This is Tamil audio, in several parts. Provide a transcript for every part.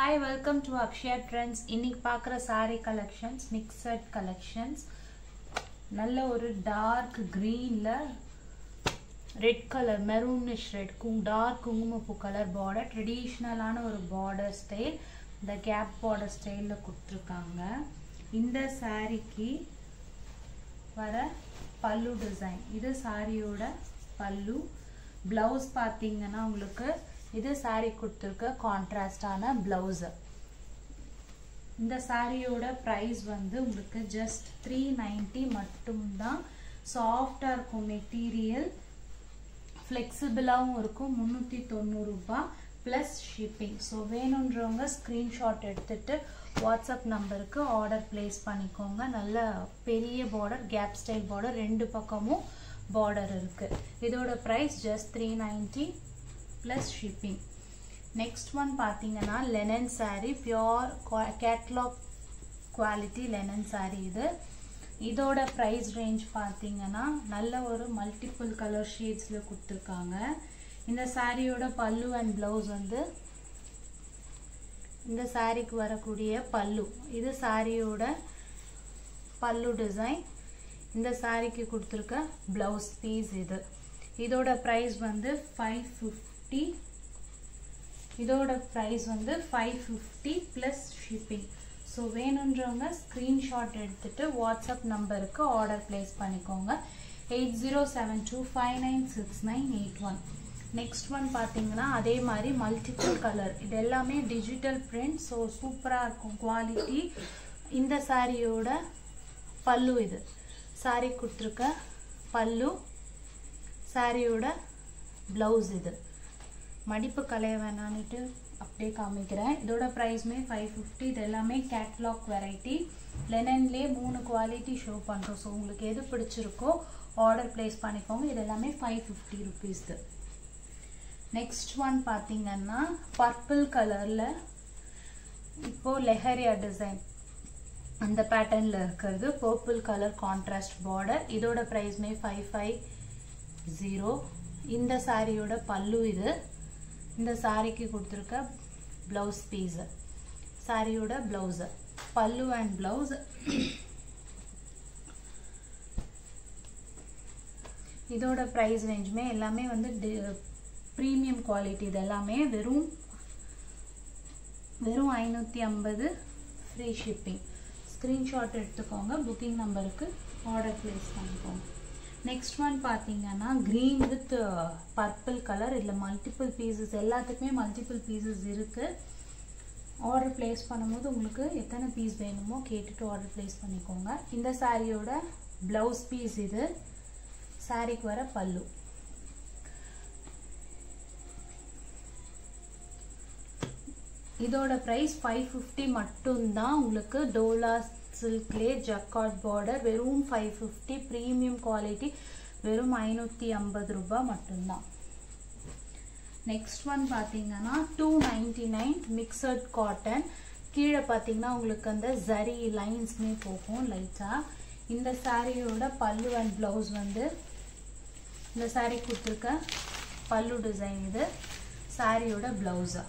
Hi, welcome to Akshaya Trends. இன்னைக்கு பார்க்குற saree collections, mixed collections. நல்ல ஒரு dark greenல red color, maroonish red, dark குங்குமப்பூ color border, traditionalaன ஒரு border style. இந்த gap border styleல கொடுத்திருக்காங்க. இந்த சாரிக்கு வர பல்லு டிசைன். இது சாரியோட பல்லு. Blouse பாத்தீங்கன்னா உங்களுக்கு இது saree கொடுத்திருக்க கான்ட்ராஸ்டான blouse. இந்த சாரியோட price வந்து உங்களுக்கு just 390 மட்டும் தான். சாஃப்ட்டா இருக்கும் மெட்டீரியல், ஃப்ளெக்சிபிளாவும் இருக்கும். 390 ரூபாய் plus shipping. ஸோ வேணுன்றவங்க ஸ்க்ரீன்ஷாட் எடுத்துட்டு வாட்ஸ்அப் நம்பருக்கு ஆர்டர் பிளேஸ் பண்ணிக்கோங்க. நல்ல பெரிய பார்டர், கேப் ஸ்டைல் பார்டர், ரெண்டு பக்கமும் பார்டர் இருக்கு. இதோட price just 390 plus shipping. Next one பாத்தீங்கன்னா linen saree, pure catalog quality linen saree. இதோட price range பாத்தீங்கன்னா நல்ல ஒரு multiple color shadesல கொடுத்திருக்காங்க. இந்த சாரியோட பல்லு and blouse வந்து இந்த சாரிக்கு வரக்கூடிய பல்லு. இது சாரியோட பல்லு டிசைன். இந்த சாரிக்கு கொடுத்திருக்க blouse piece இது. இதோட price வந்து 550. இதோட price வந்து 550 plus shipping. ஸோ வேணுன்றவங்க ஸ்க்ரீன்ஷாட் எடுத்துட்டு வாட்ஸ்அப் நம்பருக்கு ஆர்டர் பிளேஸ் பண்ணிக்கோங்க. 8072596981. நெக்ஸ்ட் ஒன் பார்த்தீங்கன்னா அதே மாதிரி மல்டிபிள் கலர். இது எல்லாமே டிஜிட்டல் பிரிண்ட். ஸோ சூப்பராக இருக்கும் குவாலிட்டி. இந்த சாரியோட பல்லு இது. சாரி கொடுத்துருக்க பல்லு, சாரியோட பிளவுஸ் இது. மடிப்பு கலைய வேணான்னுட்டு அப்படியே காமிக்கிறேன். இதோட ப்ரைஸ்மே 550. இது எல்லாமே கேட்லாக் வெரைட்டி. லெனன்லேயே 3 குவாலிட்டி ஷோ பண்ணுறோம். ஸோ உங்களுக்கு எது பிடிச்சிருக்கோ ஆர்டர் பிளேஸ் பண்ணிக்கோங்க. இது எல்லாமே 550 ருபீஸ். நெக்ஸ்ட் ஒன் பார்த்தீங்கன்னா பர்பிள் கலரில் இப்போது லெஹரியா டிசைன் அந்த பேட்டர்னில் இருக்கிறது. Purple colour contrast border. இதோட ப்ரைஸ்மே 550. இந்த சாரியோட பல்லு இது. இந்த சாரிக்கு கொடுத்துருக்க பிளவுஸ் பீஸ். சாரியோட பிளவுஸ், பல்லு அண்ட் பிளவுஸ். இதோட ப்ரைஸ் ரேஞ்சுமே எல்லாமே வந்து ப்ரீமியம் குவாலிட்டி. இது எல்லாமே வெறும் 550 ஃப்ரீ ஷிப்பிங். ஸ்க்ரீன்ஷாட் எடுத்துக்கோங்க, புக்கிங் நம்பருக்கு ஆர்டர் பிளேஸ் பண்ணிக்கோங்க. நெக்ஸ்ட் ஒன் பார்த்தீங்கன்னா க்ரீன் வித் பர்பிள் கலர். இதில் மல்டிபிள் பீசஸ், எல்லாத்துக்குமே மல்டிபிள் பீசஸ் இருக்குது. ஆர்டர் பிளேஸ் பண்ணும்போது உங்களுக்கு எத்தனை பீஸ் வேணுமோ கேட்டுட்டு ஆர்டர் பிளேஸ் பண்ணிக்கோங்க. இந்த சாரியோட ப்ளவுஸ் பீஸ் இது. சாரிக்கு வர பல்லு. இதோட ப்ரைஸ் 550 மட்டும்தான். உங்களுக்கு டோலா சில்க்லே ஜக்கார்ட் பார்டர். வெறும் 550. Premium quality. வெறும் 550 ரூபாய் மட்டும்தான். நெக்ஸ்ட் ஒன் பார்த்தீங்கன்னா 299 மிக்சட் காட்டன். கீழே பார்த்தீங்கன்னா உங்களுக்கு அந்த ஜரி லைன்ஸ்மே போகும் லைட்டாக. இந்த சாரியோட பல்லு அண்ட் பிளவுஸ் வந்து இந்த சாரி கொடுத்துருக்க பல்லு டிசைன் இது. சாரியோட பிளவுஸா.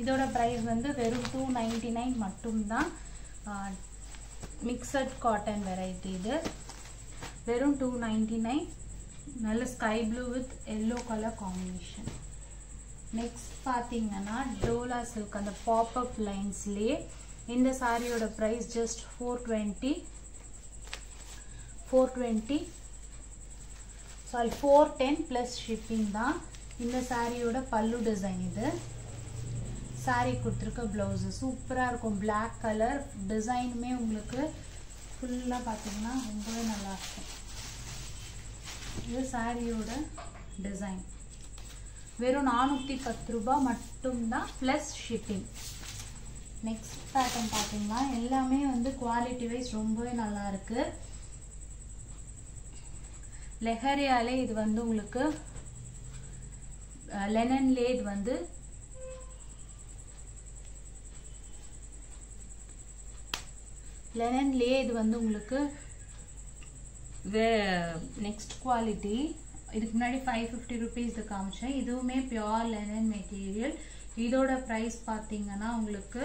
இதோட ப்ரைஸ் வந்து வெறும் 299 மட்டும்தான். மிக்சட் காட்டன் வெரைட்டி இது. வெறும் 299. நல்ல sky blue with yellow colour combination. Next பார்த்தீங்கன்னா டோலா சில்க் அந்த பாப்அப் லைன்ஸ்லேயே இந்த சாரியோட ப்ரைஸ் ஜஸ்ட் 410 ப்ளஸ் ஷிப்பிங் தான். இந்த சாரியோட பல்லு டிசைன் இது. சாரி கொடுத்துருக்க ப்ளவுஸு சூப்பராக இருக்கும். பிளாக் கலர் டிசைனுமே உங்களுக்கு ஃபுல்லாக பார்த்தீங்கன்னா ரொம்பவே நல்லாயிருக்கும். இது சாரியோட டிசைன். வெறும் 410 ரூபாய் மட்டும்தான் ப்ளஸ் ஷிப்பிங். நெக்ஸ்ட் பேட்டர்ன் பார்த்தீங்கன்னா எல்லாமே வந்து குவாலிட்டி வைஸ் ரொம்பவே நல்லாயிருக்கு. லெஹரியாலே இது வந்து உங்களுக்கு லெனன்லே இது வந்து லெனன்லேயே இது வந்து உங்களுக்கு நெக்ஸ்ட் குவாலிட்டி. இதுக்கு முன்னாடி 550 ருபீஸ் காமிச்சேன். இதுவுமே பியோர் லெனன் மெட்டீரியல். இதோட பிரைஸ் பாத்தீங்கன்னா உங்களுக்கு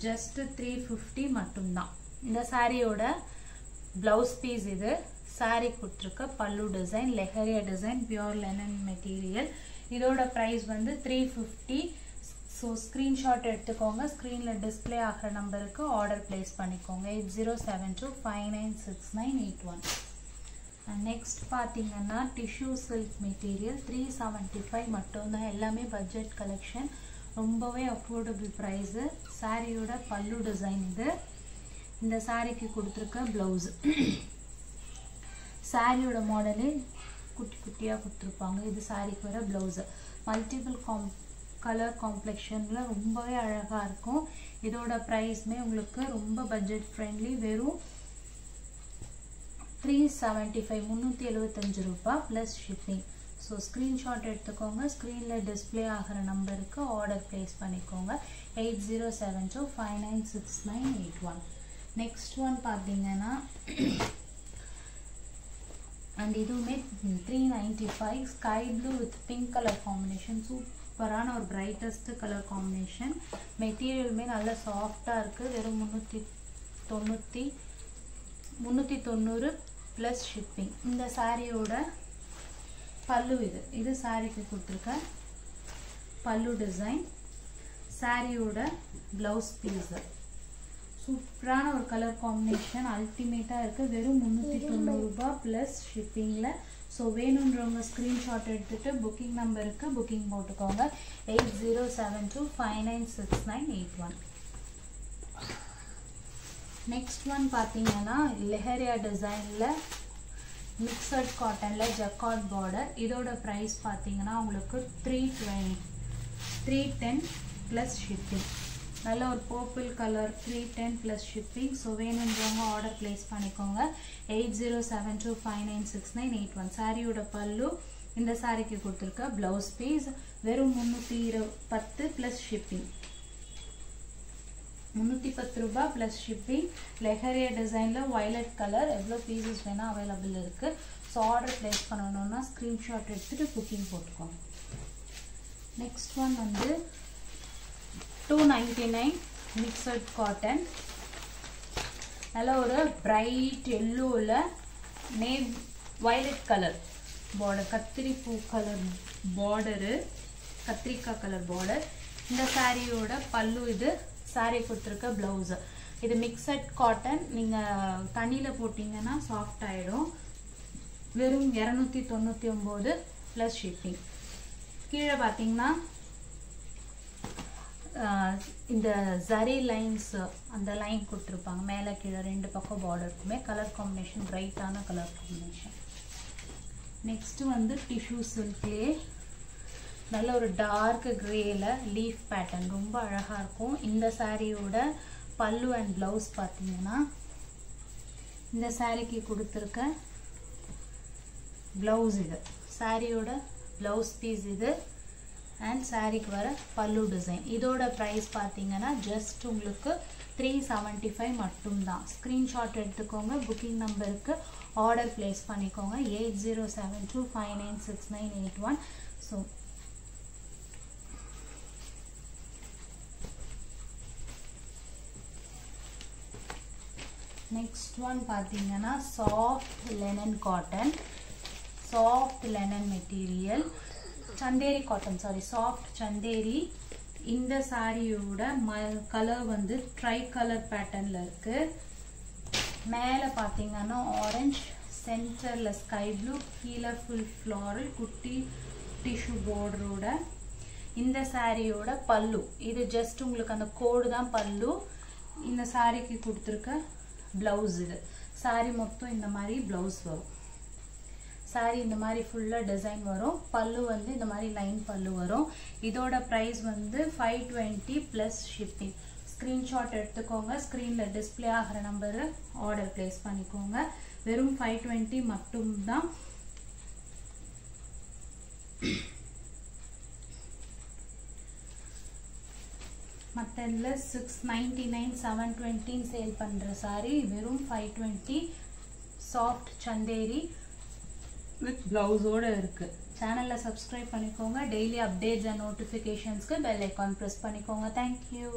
just 350 மட்டும்தான். இந்த சாரியோட பிளவுஸ் பீஸ் இது. சாரி கொடுத்திருக்க பல்லு design leheriya design pure linen material. இதோட பிரைஸ் வந்து 350. ஸோ ஸ்க்ரீன்ஷாட் எடுத்துக்கோங்க. ஸ்க்ரீனில் டிஸ்பிளே ஆகிற நம்பருக்கு ஆர்டர் பிளேஸ் பண்ணிக்கோங்க. 8072596981. அண்ட் நெக்ஸ்ட் பார்த்தீங்கன்னா டிஷ்யூ சில்க் மெட்டீரியல் 375 மட்டும்தான். எல்லாமே பட்ஜெட் கலெக்ஷன், ரொம்பவே அஃபோர்டபுள் ப்ரைஸு. சாரியோட பல்லு டிசைன் இது. இந்த சாரிக்கு கொடுத்துருக்க ப்ளவுஸு. சாரியோட மாடலே குட்டி குட்டியாக கொடுத்துருப்பாங்க. இது சாரிக்கு வர ப்ளவுஸு. மல்டிபிள் கலர் காம்ப்ளெக்ஷனில் ரொம்பவே அழகாக இருக்கும். இதோட ப்ரைஸ்மே உங்களுக்கு ரொம்ப பட்ஜெட் ஃப்ரெண்ட்லி. வெறும் 375 375 ரூபாய் ப்ளஸ் ஷிப்பிங். ஸோ ஸ்க்ரீன்ஷாட் எடுத்துக்கோங்க. ஸ்க்ரீனில் டிஸ்பிளே ஆகிற நம்பருக்கு ஆர்டர் ப்ளேஸ் பண்ணிக்கோங்க. 8072596981. நெக்ஸ்ட் ஒன் பார்த்தீங்கன்னா அண்ட் இதுவுமே 395 sky blue with pink colour combination. சூப்பரான ஒரு பிரைட்டஸ்ட் கலர் காம்பினேஷன். மெட்டீரியலுமே நல்லா சாஃப்டாக இருக்குது. வெறும் 390 ப்ளஸ் ஷிப்பிங். இந்த சாரியோட பல்லு இது. இது சாரிக்கு கொடுத்துருக்க பல்லு டிசைன். சாரியோட ப்ளவுஸ் பீஸு. சூப்பரான ஒரு கலர் காம்பினேஷன், அல்டிமேட்டாக இருக்குது. வெறும் 390 ரூபாய் ப்ளஸ் ஷிப்பிங்கில். ஸோ வேணுன்றவங்க ஸ்க்ரீன்ஷாட் எடுத்துகிட்டு புக்கிங் நம்பருக்கு புக்கிங் போட்டுக்கோங்க. 8072596981. நெக்ஸ்ட் ஒன் பார்த்தீங்கன்னா லெஹரியா டிசைனில் மிக்சட் காட்டனில் ஜக்கார்ட் பார்டர். இதோட ப்ரைஸ் பார்த்தீங்கன்னா உங்களுக்கு 310 ப்ளஸ் ஷிப்பிங். நல்ல ஒரு purple colour 310 plus shipping. So வேணுன்றவங்க ஆர்டர் பிளேஸ் பண்ணிக்கோங்க. 8072596981. சாரியோட பல்லு. இந்த சாரிக்கு கொடுத்துருக்க ப்ளவுஸ் பீஸ். வெறும் 310 ப்ளஸ் ஷிப்பிங். 310 ரூபாய் ப்ளஸ் ஷிப்பிங். லெஹரியா டிசைனில் வயலட் கலர். எவ்வளோ பீசஸ் வேணால் அவைலபிள் இருக்குது. ஸோ ஆர்டர் பிளேஸ் பண்ணணுன்னா ஸ்க்ரீன்ஷாட் எடுத்துகிட்டு புக்கிங் போட்டுக்கோங்க. நெக்ஸ்ட் ஒன் வந்து 299 மிக்சட் காட்டன். நல்ல ஒரு பிரைட் எல்லோவில் வயலட் கலர் பார்டர், கத்திரிப்பூ கலர் பார்டரு, கத்திரிக்காய் கலர் பார்டர். இந்த சாரியோட பல்லு இது. சாரி கொடுத்துருக்க ப்ளவுஸு. இது மிக்சட் காட்டன். நீங்கள் தண்ணியில் போட்டிங்கன்னா சாஃப்ட் ஆகிடும். வெறும் 299 ப்ளஸ் ஷிப்பிங். கீழே பார்த்தீங்கன்னா இந்த ஜரி லைன்ஸ், அந்த லைன் கொடுத்துருப்பாங்க மேலே கீழே 2 பக்கம் பார்டருக்குமே. கலர் காம்பினேஷன் பிரைட்டான கலர் காம்பினேஷன். நெக்ஸ்ட்டு வந்து டிஷ்யூ சில்க்லேயே நல்ல ஒரு டார்க் கிரேல லீஃப் பேட்டர்ன், ரொம்ப அழகாக இருக்கும். இந்த சாரியோட பல்லு அண்ட் ப்ளவுஸ் பார்த்தீங்கன்னா இந்த சாரிக்கு கொடுத்துருக்க ப்ளவுஸ் இது. சாரியோட ப்ளவுஸ் பீஸ் இது. அண்ட் சாரிக்கு வர பல்லு டிசைன். இதோட ப்ரைஸ் பார்த்தீங்கன்னா ஜஸ்ட் உங்களுக்கு 375 மட்டும்தான். ஸ்க்ரீன்ஷாட் எடுத்துக்கோங்க. புக்கிங் நம்பருக்கு ஆர்டர் பிளேஸ் பண்ணிக்கோங்க. 8072596981. ஸோ நெக்ஸ்ட் ஒன் பார்த்தீங்கன்னா soft linen cotton. Soft linen material. Chanderi cotton, soft Chanderi. இந்த சாரியோட கலர் வந்து ட்ரை கலர் பேட்டர்னில் இருக்குது. மேலே பார்த்தீங்கன்னா ஆரஞ்ச், சென்டரில் ஸ்கை ப்ளூ, கீழே ஃபுல் ஃப்ளாரல் குட்டி டிஷ்யூ பார்டரோட. இந்த சாரியோட பல்லு இது. ஜஸ்ட் உங்களுக்கு அந்த கோடு தான் பல்லு. இந்த சாரிக்கு கொடுத்துருக்க ப்ளவுஸ் இது. சாரி மொத்தம் இந்த மாதிரி ப்ளவுஸ் வரும். சாரி இந்த மாதிரி ஃபுல்லாக டிசைன் வரும். பல்லு வந்து இந்த மாதிரி லைன் பல்லு வரும். இதோட ப்ரைஸ் வந்து 520 ப்ளஸ் ஷிப்பிங். ஸ்க்ரீன்ஷாட் எடுத்துக்கோங்க. ஸ்க்ரீனில் டிஸ்பிளே ஆகிற நம்பரு ஆர்டர் பிளேஸ் பண்ணிக்கோங்க. வெறும் 520 மட்டும்தான். மற்ற இதில் 699 720 சேல் பண்ணுற சாரி வெறும் 520. சாஃப்ட் சந்தேரி வித் பிளவுஸோடு இருக்குது. சேனலை சப்ஸ்கிரைப் பண்ணிக்கோங்க. டெய்லி அப்டேட்ஸ் அண்ட் நோட்டிஃபிகேஷன்ஸ்க்கு பெல் ஐக்கான் ப்ரெஸ் பண்ணிக்கோங்க. தேங்க்யூ.